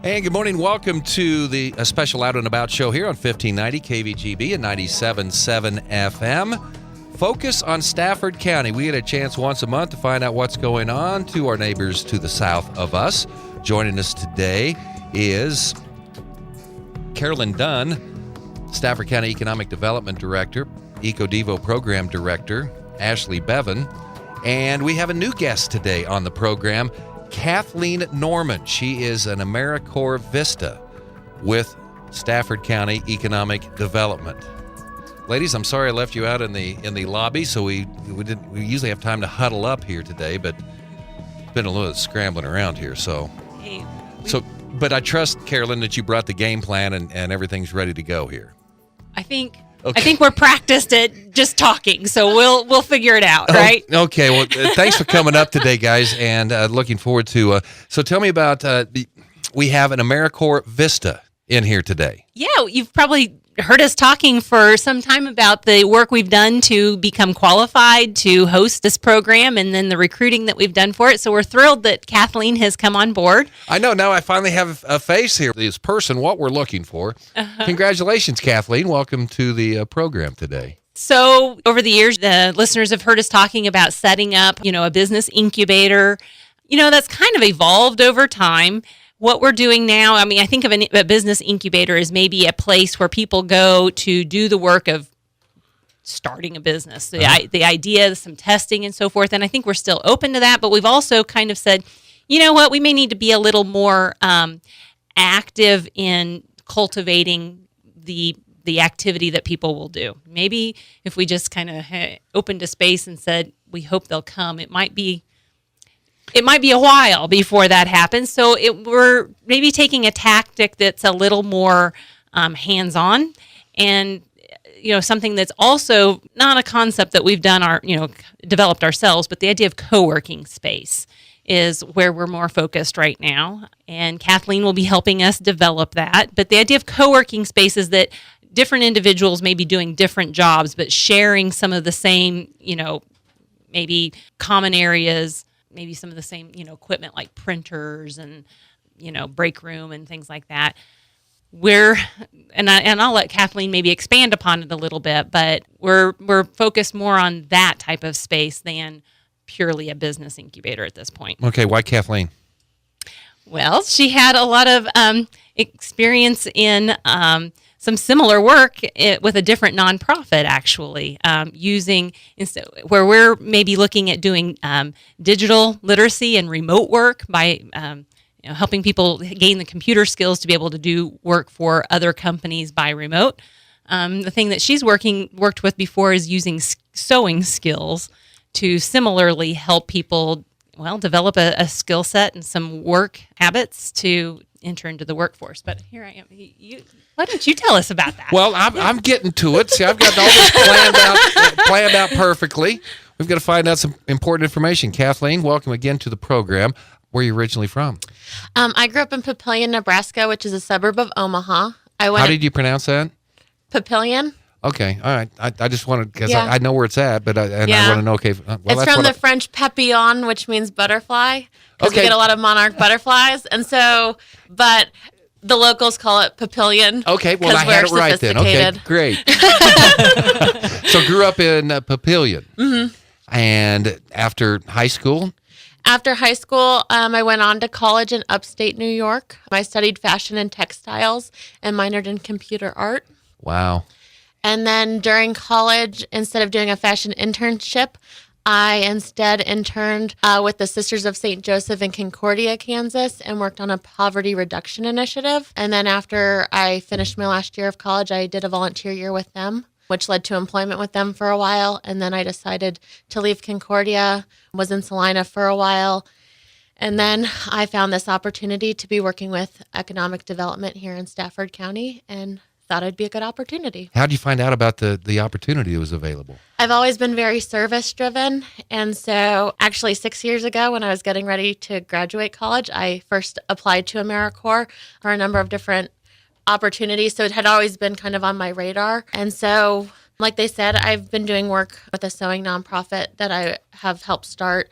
And good morning. Welcome to the special Out and About show here on 1590 KVGB and 97.7 FM. Focus on Stafford County. We get a chance once a month to find out what's going on to our neighbors to the south of us. Joining us today is Carolyn Dunn, Stafford County Economic Development Director, EcoDevo Program Director, Ashley Bevan, and we have a new guest today on the program, Kathleen Norman. She is an AmeriCorps Vista with Stafford County Economic Development. Ladies, I'm sorry I left you out in the lobby, so we usually have time to huddle up here today, but it's been a little scrambling around here. But I trust, Carolyn, that you brought the game plan and everything's ready to go here. I think we're practiced at just talking, so we'll figure it out, right? Okay. Well, thanks for coming up today, guys, and looking forward to. So tell me about. We have an AmeriCorps Vista in here today. Yeah, you've probably heard us talking for some time about the work we've done to become qualified to host this program and then the recruiting that we've done for it. So we're thrilled that Kathleen has come on board. I know. Now I finally have a face here. This person, what we're looking for. Congratulations, Kathleen. Welcome to the program today. So over the years, the listeners have heard us talking about setting up, a business incubator. That's kind of evolved over time. What we're doing now, I think of a business incubator as maybe a place where people go to do the work of starting a business, the idea, some testing and so forth. And I think we're still open to that, but we've also kind of said, you know what, we may need to be a little more active in cultivating the activity that people will do. Maybe if we just kind of opened a space and said, we hope they'll come, it might be a while before that happens. So we're maybe taking a tactic that's a little more hands-on and, something that's also not a concept that we've done developed ourselves, but the idea of co-working space is where we're more focused right now. And Kathleen will be helping us develop that. But the idea of co-working space is that different individuals may be doing different jobs, but sharing some of the same, maybe common areas, maybe some of the same, equipment like printers and, break room and things like that. I'll let Kathleen maybe expand upon it a little bit, but we're focused more on that type of space than purely a business incubator at this point. Okay, why Kathleen? Well, she had a lot of experience in some similar work with a different nonprofit, actually, where we're maybe looking at doing digital literacy and remote work by helping people gain the computer skills to be able to do work for other companies by remote. The thing that she's worked with before is using sewing skills to similarly help people, develop a skill set and some work habits to enter into the workforce. But here I am. Why don't you tell us about that? Well, I'm getting to it. See, I've got all this planned out perfectly. We've got to find out some important information. Kathleen, welcome again to the program. Where are you originally from? I grew up in Papillion, Nebraska, which is a suburb of Omaha. How did you pronounce that? Papillion. Okay, all right. I just wanted, because I know where it's at, but I want to know, okay. Well, it's from the French papillon, which means butterfly, because we get a lot of monarch butterflies. And so, but the locals call it Papillion. Okay, well, I had it right then. Okay, great. So grew up in Papillion. Mm-hmm. And after high school? After high school, I went on to college in upstate New York. I studied fashion and textiles and minored in computer art. Wow. And then during college, instead of doing a fashion internship, I instead interned with the Sisters of St. Joseph in Concordia, Kansas, and worked on a poverty reduction initiative. And then after I finished my last year of college, I did a volunteer year with them, which led to employment with them for a while. And then I decided to leave Concordia, was in Salina for a while. And then I found this opportunity to be working with economic development here in Stafford County and thought it'd be a good opportunity. How did you find out about the opportunity that was available? I've always been very service driven. And so actually 6 years ago when I was getting ready to graduate college, I first applied to AmeriCorps for a number of different opportunities. So it had always been kind of on my radar. And so, like they said, I've been doing work with a sewing nonprofit that I have helped start.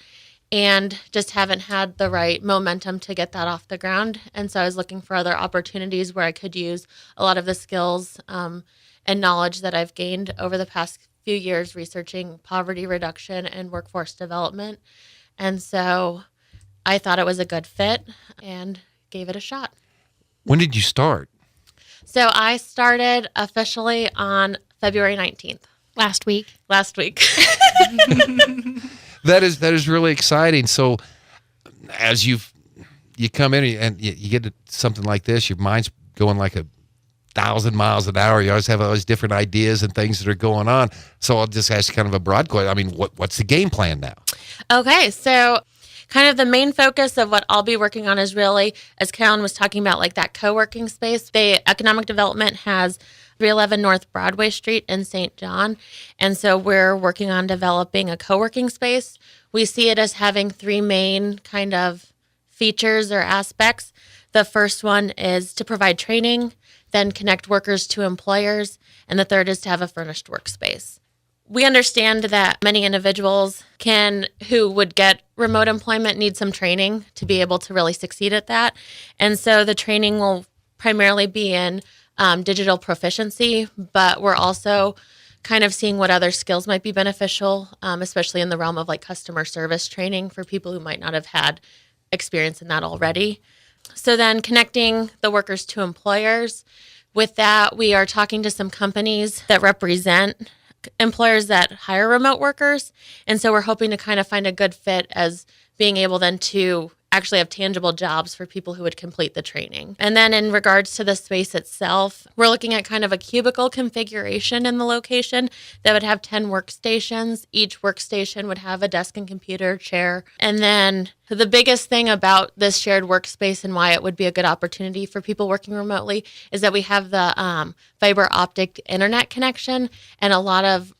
and just haven't had the right momentum to get that off the ground. And so I was looking for other opportunities where I could use a lot of the skills and knowledge that I've gained over the past few years researching poverty reduction and workforce development. And so I thought it was a good fit and gave it a shot. When did you start? So I started officially on February 19th. Last week. That is really exciting. So as you come in and you get to something like this, your mind's going like 1,000 miles an hour. You always have all these different ideas and things that are going on. So I'll just ask kind of a broad question. I mean, what's the game plan now? Okay, so kind of the main focus of what I'll be working on is really, as Carolyn was talking about, like that co-working space. The economic development has 311 North Broadway Street in St. John. And so we're working on developing a co-working space. We see it as having three main kind of features or aspects. The first one is to provide training, then connect workers to employers, and the third is to have a furnished workspace. We understand that many individuals who would get remote employment need some training to be able to really succeed at that. And so the training will primarily be in digital proficiency, but we're also kind of seeing what other skills might be beneficial, especially in the realm of like customer service training for people who might not have had experience in that already. So then connecting the workers to employers. With that, we are talking to some companies that represent employers that hire remote workers. And so we're hoping to kind of find a good fit as being able then to actually have tangible jobs for people who would complete the training. And then in regards to the space itself, we're looking at kind of a cubicle configuration in the location that would have 10 workstations. Each workstation would have a desk and computer, chair. And then the biggest thing about this shared workspace and why it would be a good opportunity for people working remotely is that we have the fiber optic internet connection, and a lot of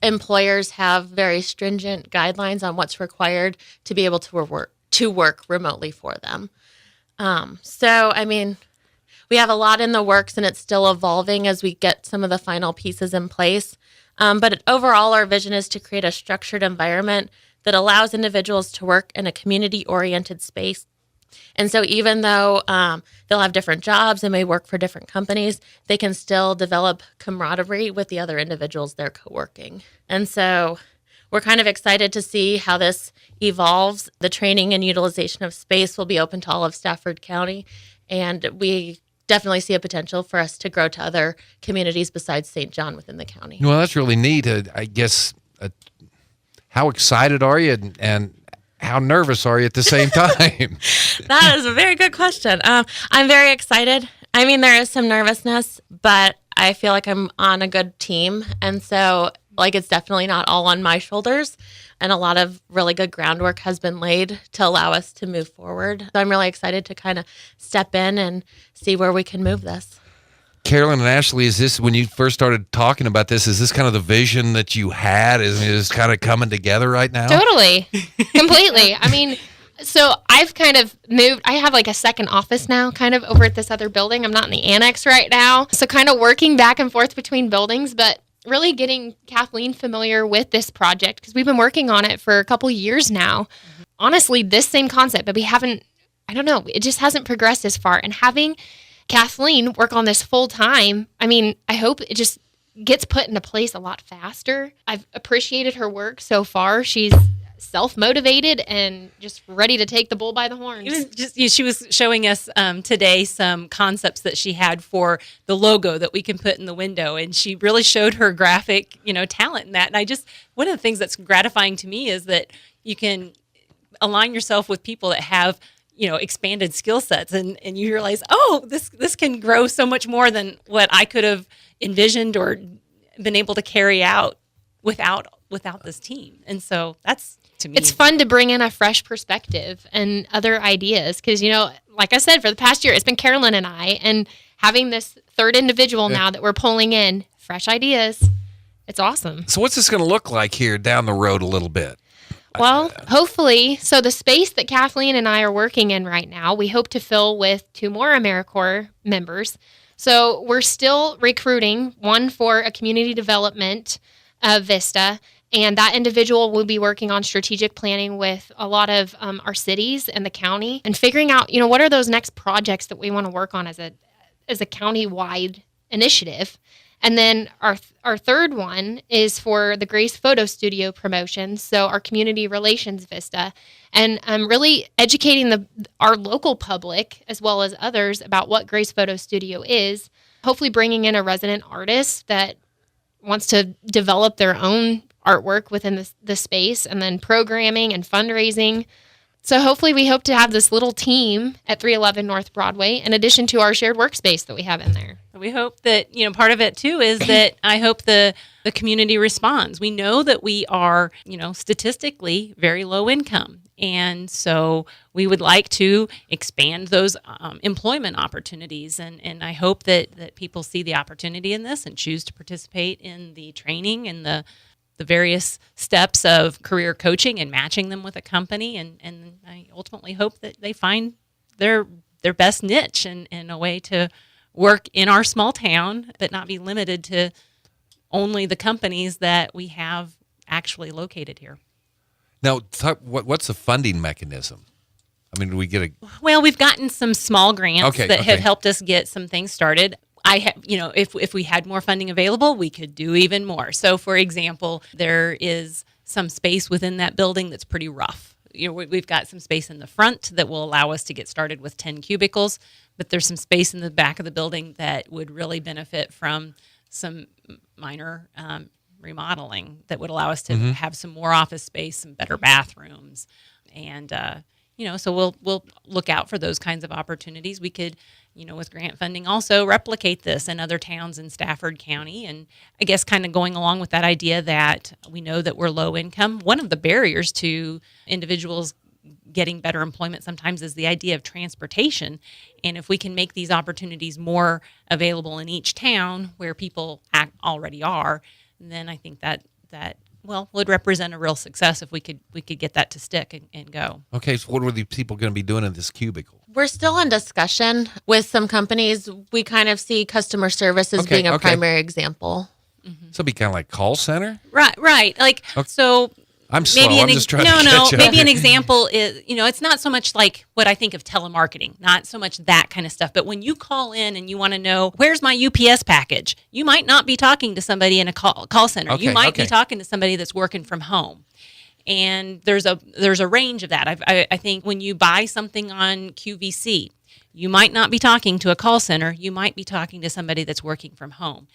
employers have very stringent guidelines on what's required to be able to work remotely for them. So, I mean, we have a lot in the works and it's still evolving as we get some of the final pieces in place. But overall, our vision is to create a structured environment that allows individuals to work in a community-oriented space. And so even though they'll have different jobs and may work for different companies, they can still develop camaraderie with the other individuals they're co-working. And so we're kind of excited to see how this evolves. The training and utilization of space will be open to all of Stafford County, and we definitely see a potential for us to grow to other communities besides St. John within the county. Well, that's really neat. I guess, how excited are you and how nervous are you at the same time? That is a very good question. I'm very excited. I mean, there is some nervousness, but I feel like I'm on a good team. And so, like, it's definitely not all on my shoulders. And a lot of really good groundwork has been laid to allow us to move forward. So I'm really excited to kind of step in and see where we can move this. Carolyn and Ashley, is this, when you first started talking about this, is this kind of the vision that you had? Is this kind of coming together right now? Totally. Completely. I mean, so I've kind of moved. I have like a second office now kind of over at this other building. I'm not in the annex right now. So kind of working back and forth between buildings, but really getting Kathleen familiar with this project because we've been working on it for a couple years now. Mm-hmm. Honestly, this same concept, but we haven't, I don't know, it just hasn't progressed as far. And having Kathleen work on this full time, I mean, I hope it just gets put into place a lot faster. I've appreciated her work so far. She's self-motivated and just ready to take the bull by the horns. She was showing us today some concepts that she had for the logo that we can put in the window, and she really showed her graphic, talent in that. And one of the things that's gratifying to me is that you can align yourself with people that have expanded skill sets, and you realize, this can grow so much more than what I could have envisioned or been able to carry out without this team. And so that's, to me, it's fun to bring in a fresh perspective and other ideas because, like I said, for the past year, it's been Carolyn and I, and having this third individual now that we're pulling in fresh ideas, it's awesome. So what's this going to look like here down the road a little bit? Well, hopefully, so the space that Kathleen and I are working in right now, we hope to fill with 2 more AmeriCorps members. So we're still recruiting, one for a community development Vista, And that individual will be working on strategic planning with a lot of our cities and the county and figuring out, what are those next projects that we want to work on as a county-wide initiative. And then our third one is for the Grace Photo Studio promotion, so our community relations vista, and really educating our local public as well as others about what Grace Photo Studio is, hopefully bringing in a resident artist that wants to develop their own artwork within the space, and then programming and fundraising. So hopefully we hope to have this little team at 311 North Broadway in addition to our shared workspace that we have in there. We hope that, part of it too is that I hope the community responds. We know that we are, statistically very low income. And so we would like to expand those employment opportunities. And I hope that people see the opportunity in this and choose to participate in the training and the various steps of career coaching and matching them with a company. And I ultimately hope that they find their best niche and a way to work in our small town, but not be limited to only the companies that we have actually located here. Now, what's the funding mechanism? I mean, do we get Well, we've gotten some small grants that have helped us get some things started. If we had more funding available, we could do even more. So, for example, there is some space within that building that's pretty rough. We've got some space in the front that will allow us to get started with 10 cubicles, but there's some space in the back of the building that would really benefit from some minor remodeling that would allow us to have some more office space, some better bathrooms, and so we'll look out for those kinds of opportunities. We could, with grant funding, also replicate this in other towns in Stafford County. And I guess kind of going along with that idea that we know that we're low income, one of the barriers to individuals getting better employment sometimes is the idea of transportation. And if we can make these opportunities more available in each town where people already are, then I think that would represent a real success if we could get that to stick and go. Okay, so what are the people going to be doing in this cubicle? We're still in discussion with some companies. We kind of see customer service as being a primary example. So it'd be kind of like call center? Right. Like, so... I'm slow. I'm just trying to catch up. Maybe an example is, it's not so much like what I think of telemarketing, not so much that kind of stuff. But when you call in and you want to know, where's my UPS package? You might not be talking to somebody in a call center. You might be talking to somebody that's working from home. And there's a range of that. I think when you buy something on QVC, you might not be talking to a call center. You might be talking to somebody that's working from home.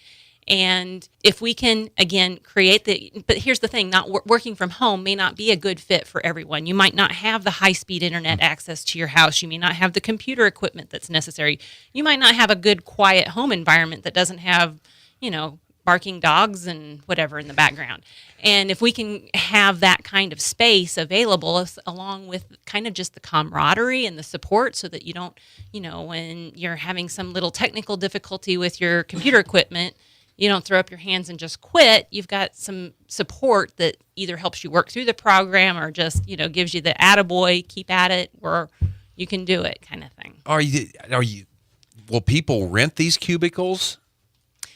And if we can, again, but here's the thing, working from home may not be a good fit for everyone. You might not have the high-speed internet access to your house. You may not have the computer equipment that's necessary. You might not have a good, quiet home environment that doesn't have, barking dogs and whatever in the background. And if we can have that kind of space available along with kind of just the camaraderie and the support so that you don't, when you're having some little technical difficulty with your computer equipment, you don't throw up your hands and just quit. You've got some support that either helps you work through the program or just, gives you the attaboy, keep at it, or you can do it kind of thing. Will people rent these cubicles?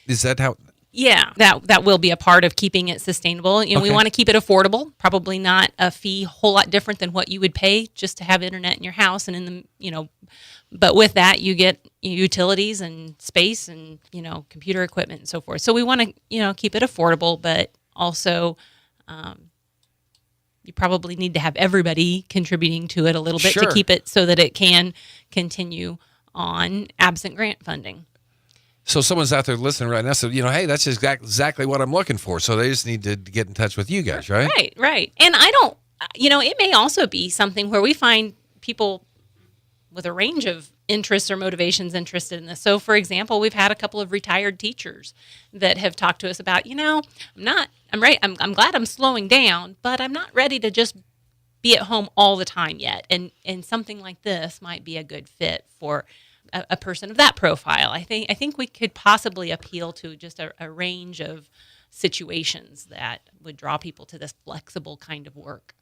Is that how? Yeah, that will be a part of keeping it sustainable. We want to keep it affordable, probably not a fee whole lot different than what you would pay just to have internet in your house. And but with that, you get utilities and space and, computer equipment and so forth. So we want to, keep it affordable, but also you probably need to have everybody contributing to it a little bit to keep it so that it can continue on absent grant funding. So someone's out there listening right now, so, hey, that's exactly what I'm looking for. So they just need to get in touch with you guys, right? Right. And I don't, it may also be something where we find people with a range of interests or motivations interested in this. So, for example, we've had a couple of retired teachers that have talked to us about, I'm glad I'm slowing down, but I'm not ready to just be at home all the time yet. And something like this might be a good fit for a person of that profile. I think we could possibly appeal to just a range of situations that would draw people to this flexible kind of work.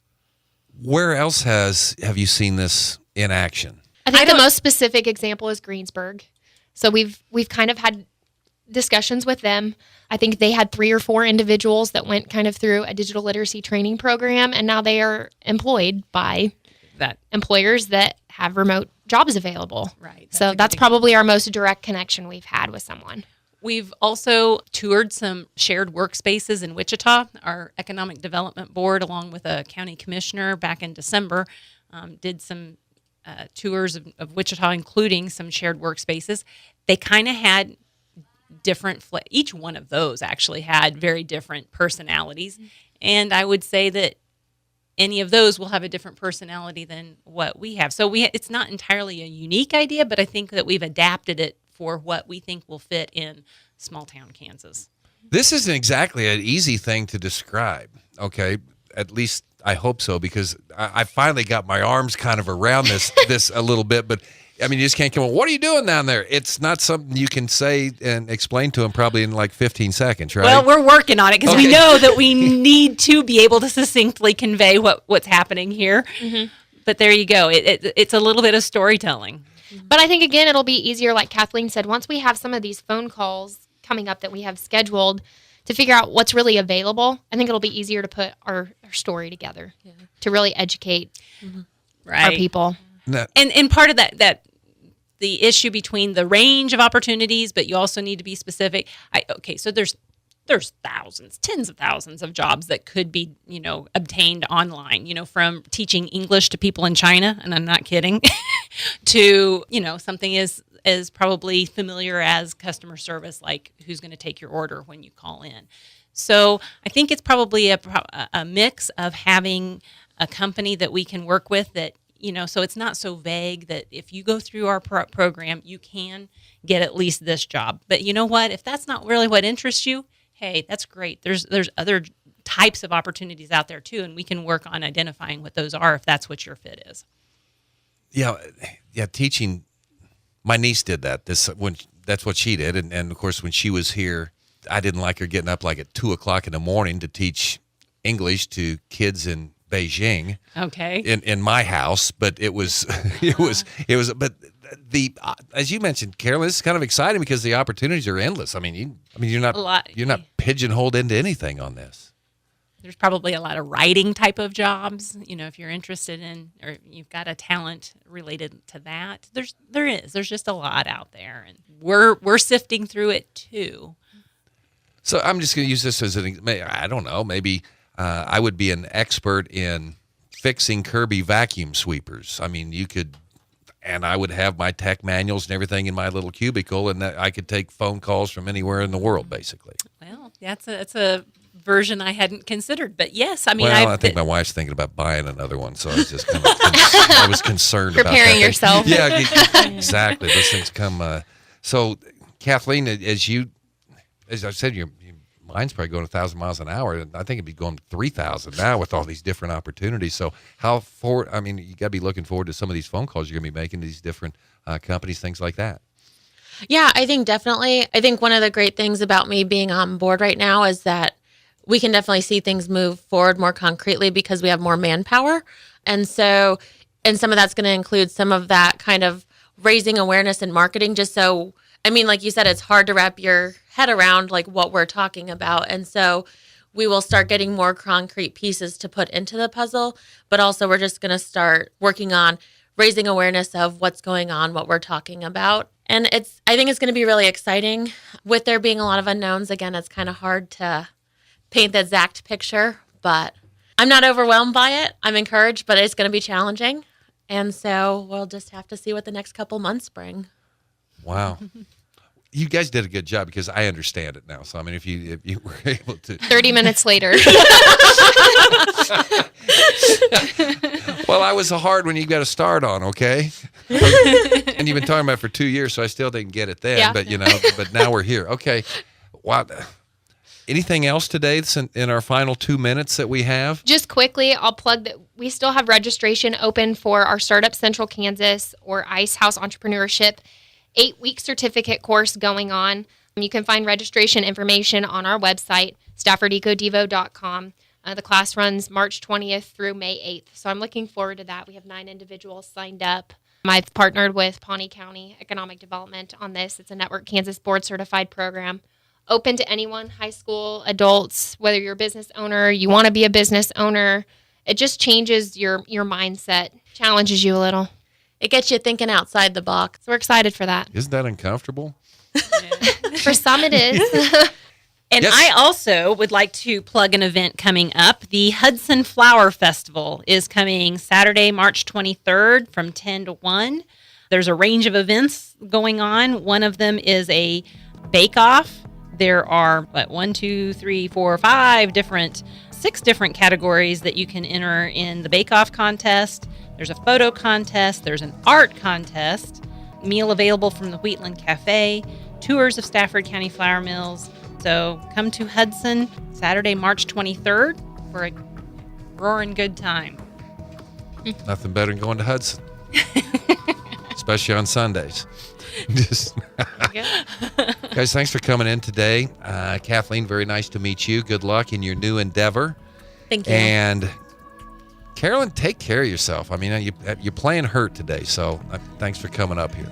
Where else have you seen this in action? I think the most specific example is Greensburg. So we've kind of had discussions with them. I think they had 3 or 4 individuals that went kind of through a digital literacy training program, and now they are employed by That employers that have remote jobs available. Right. So that's probably our most direct connection we've had with someone. We've also toured some shared workspaces in Wichita. Our Economic Development Board, along with a county commissioner back in December, did some tours of Wichita, including some shared workspaces. They kind of had different, each one of those actually had very different personalities. And I would say that any of those will have a different personality than what we have. So it's not entirely a unique idea, but I think that we've adapted it for what we think will fit in small town Kansas. This isn't exactly an easy thing to describe, okay? At least I hope so, because I finally got my arms kind of around this a little bit. But, I mean, you just can't come on, what are you doing down there? It's not something you can say and explain to them probably in like 15 seconds, right? Well, we're working on it because we know that we need to be able to succinctly convey what's happening here. Mm-hmm. But there you go. It's a little bit of storytelling. But I think, again, it'll be easier, like Kathleen said, once we have some of these phone calls coming up that we have scheduled to figure out what's really available. I think it'll be easier to put our story together to really educate our people. And part of that the issue between the range of opportunities, but you also need to be specific. So there's thousands, tens of thousands of jobs that could be, obtained online, from teaching English to people in China, and I'm not kidding, to, something as probably familiar as customer service, like who's going to take your order when you call in. So I think it's probably a mix of having a company that we can work with that, so it's not so vague that if you go through our program, you can get at least this job. But you know what? If that's not really what interests you, hey, that's great. There's other types of opportunities out there too, and we can work on identifying what those are if that's what your fit is. Yeah, teaching. My niece did that. That's what she did, and of course when she was here, I didn't like her getting up like at 2:00 in the morning to teach English to kids in Beijing. Okay. In my house, but it was but as you mentioned, Carolyn, this is kind of exciting because the opportunities are endless. You're not pigeonholed into anything on this. There's probably a lot of writing type of jobs, if you're interested in, or you've got a talent related to that. There's just a lot out there, and we're sifting through it too. So I'm just going to use this as I don't know, maybe I would be an expert in fixing Kirby vacuum sweepers. And I would have my tech manuals and everything in my little cubicle, and I could take phone calls from anywhere in the world, basically. Well, that's a version I hadn't considered, but yes, I think my wife's thinking about buying another one, so I was just kind of I was concerned preparing about yourself. Yeah, exactly. Those things come. So, Kathleen, as I said, your mind's probably going 1,000 miles an hour, and I think it'd be going 3,000 now with all these different opportunities. So, you got to be looking forward to some of these phone calls you're going to be making to these different companies, things like that. Yeah, I think definitely. I think one of the great things about me being on board right now is that we can definitely see things move forward more concretely because we have more manpower. And some of that's going to include some of that kind of raising awareness and marketing, like you said, it's hard to wrap your head around like what we're talking about. And so we will start getting more concrete pieces to put into the puzzle, but also we're just going to start working on raising awareness of what's going on, what we're talking about. And I think it's going to be really exciting. With there being a lot of unknowns, again, it's kind of hard to paint the exact picture, but I'm not overwhelmed by it. I'm encouraged, but it's going to be challenging. And so we'll just have to see what the next couple months bring. Wow. You guys did a good job because I understand it now. So, if you were able to. 30 minutes later. Well, I was hard when you got to start on, okay? And you've been talking about it for 2 years, so I still didn't get it then. Yeah. But now we're here. Okay. Wow. Anything else today that's in our final 2 minutes that we have? Just quickly, I'll plug that we still have registration open for our Startup Central Kansas or Ice House Entrepreneurship 8-week certificate course going on. You can find registration information on our website, StaffordEcoDevo.com. The class runs March 20th through May 8th. So I'm looking forward to that. We have 9 individuals signed up. I've partnered with Pawnee County Economic Development on this. It's a Network Kansas board certified program. Open to anyone, high school, adults, whether you're a business owner, you want to be a business owner. It just changes your mindset, challenges you a little. It gets you thinking outside the box. So we're excited for that. Isn't that uncomfortable? For some it is. And Yes. I also would like to plug an event coming up. The Hudson Flower Festival is coming Saturday, March 23rd from 10 to 1. There's a range of events going on. One of them is a bake-off. There are, 6 different categories that you can enter in the bake-off contest. There's a photo contest. There's an art contest. Meal available from the Wheatland Cafe. Tours of Stafford County Flour Mills. So come to Hudson Saturday, March 23rd for a roaring good time. Nothing better than going to Hudson, especially on Sundays. Just guys, thanks for coming in today. Kathleen, very nice to meet you. Good luck in your new endeavor. Thank you. And Carolyn, take care of yourself. I mean, you're playing hurt today, so thanks for coming up here.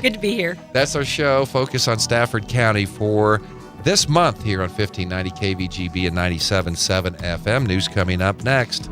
Good to be here. That's our show, Focus on Stafford County, for this month here on 1590 KVGB and 97.7 FM. News coming up next.